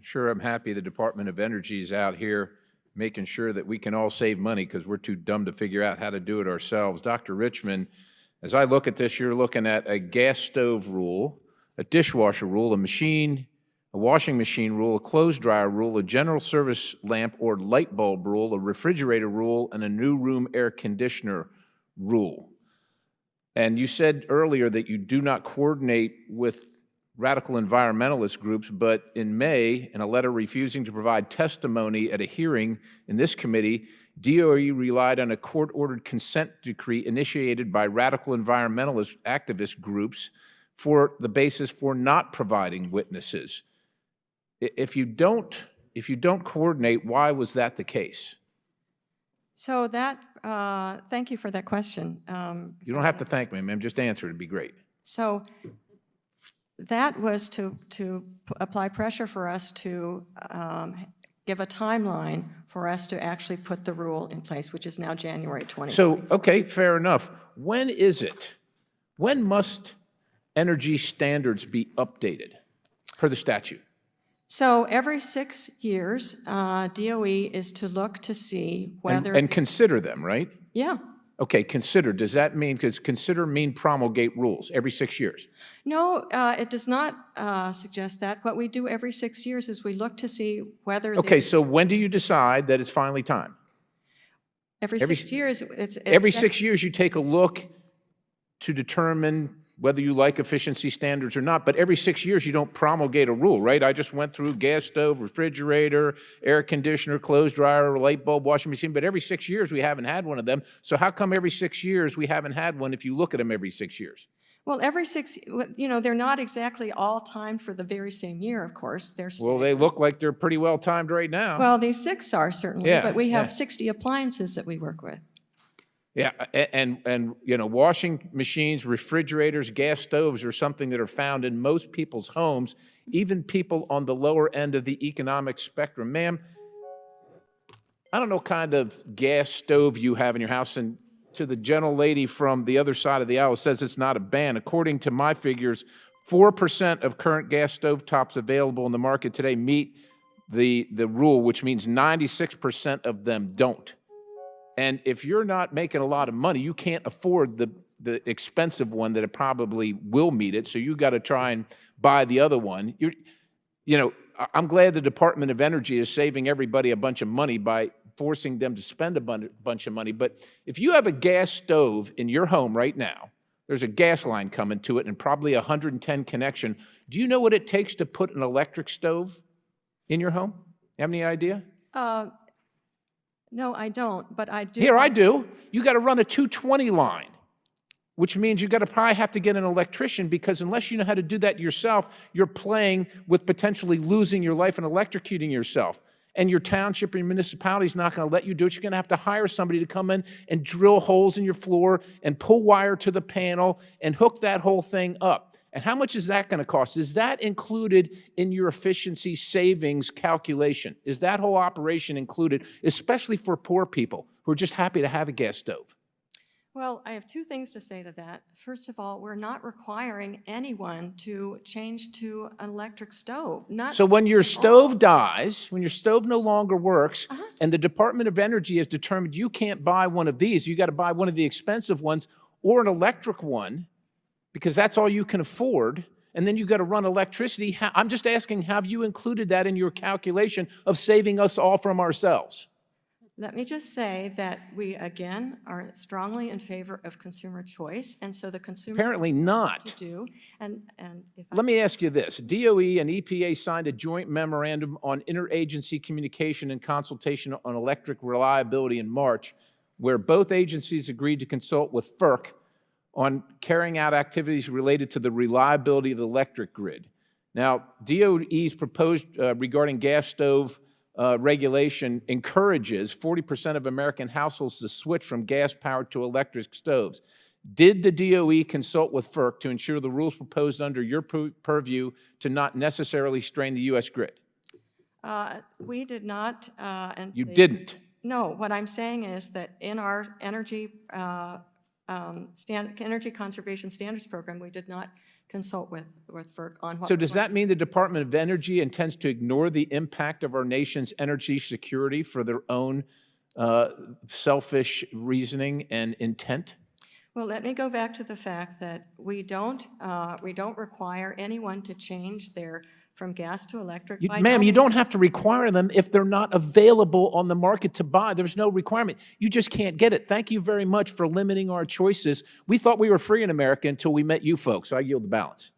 sure I'm happy the Department of Energy is out here making sure that we can all save money because we're too dumb to figure out how to do it ourselves. Dr. Richmond, as I look at this, you're looking at a gas stove rule, a dishwasher rule, a washing machine rule, a clothes dryer rule, a general service lamp or light bulb rule, a refrigerator rule, and a new room air conditioner rule. And you said earlier that you do not coordinate with radical environmentalist groups, but in May, in a letter refusing to provide testimony at a hearing in this committee, DOE relied on a court-ordered consent decree initiated by radical environmentalist activist groups for the basis for not providing witnesses. If you don't coordinate, why was that the case? So that, thank you for that question. You don't have to thank me, ma'am. Just answer. It'd be great. So that was to apply pressure for us to give a timeline for us to actually put the rule in place, which is now January 20. So, okay, fair enough. When is it? When must energy standards be updated per the statute? So every 6 years, DOE is to look to see whether... And consider them, right? Yeah. Okay, consider. Does that mean, does consider mean promulgate rules every 6 years? No, it does not suggest that. What we do every 6 years is we look to see whether... Okay, so when do you decide that it's finally time? Every 6 years, it's... Every 6 years you take a look to determine whether you like efficiency standards or not, but every 6 years you don't promulgate a rule, right? I just went through gas stove, refrigerator, air conditioner, clothes dryer, light bulb, washing machine, but every 6 years we haven't had one of them. So how come every 6 years we haven't had one if you look at them every 6 years? Well, every 6, you know, they're not exactly all timed for the very same year, of course. Well, they look like they're pretty well timed right now. Well, these 6 are certainly, Yeah, but we have yeah. 60 appliances that we work with. Yeah, and you know, washing machines, refrigerators, gas stoves are something that are found in most people's homes, even people on the lower end of the economic spectrum. Ma'am, I don't know what kind of gas stove you have in your house, and to the gentle lady from the other side of the aisle says it's not a ban. According to my figures, 4% of current gas stove tops available in the market today meet the rule, which means 96% of them don't. And if you're not making a lot of money, you can't afford the expensive one that it probably will meet it, so you got to try and buy the other one. You know, I'm glad the Department of Energy is saving everybody a bunch of money by forcing them to spend a bunch of money. But if you have a gas stove in your home right now, there's a gas line coming to it and probably a 110 connection. Do you know what it takes to put an electric stove in your home? You have any idea? No, I don't, but I do. Here, I do. You got to run a 220 line, which means you got to probably have to get an electrician, because unless you know how to do that yourself, you're playing with potentially losing your life and electrocuting yourself. And your township or your municipality is not going to let you do it. You're going to have to hire somebody to come in and drill holes in your floor and pull wire to the panel and hook that whole thing up. And how much is that going to cost? Is that included in your efficiency savings calculation? Is that whole operation included, especially for poor people who are just happy to have a gas stove? Well, I have 2 things to say to that. First of all, we're not requiring anyone to change to an electric stove. So when your stove dies, when your stove no longer works, and the Department of Energy has determined you can't buy one of these, you got to buy one of the expensive ones or an electric one, because that's all you can afford, and then you got to run electricity. I'm just asking, have you included that in your calculation of saving us all from ourselves? Let me just say that we, again, are strongly in favor of consumer choice, and so the consumer... Apparently not. ...to do, and if Let me ask you this. DOE and EPA signed a joint memorandum on interagency communication and consultation on electric reliability in March, where both agencies agreed to consult with FERC on carrying out activities related to the reliability of the electric grid. Now, DOE's proposed regarding gas stove regulation encourages 40% of American households to switch from gas-powered to electric stoves. Did the DOE consult with FERC to ensure the rules proposed under your purview to not necessarily strain the U.S. grid? we did not... You didn't? No, what I'm saying is that in our energy conservation standards program, we did not consult with FERC on what. So does that mean the Department of Energy intends to ignore the impact of our nation's energy security for their own selfish reasoning and intent? Well, let me go back to the fact that we don't require anyone to change from gas to electric. Ma'am, you don't have to require them if they're not available on the market to buy. There's no requirement. You just can't get it. Thank you very much for limiting our choices. We thought we were free in America until we met you folks. I yield the balance.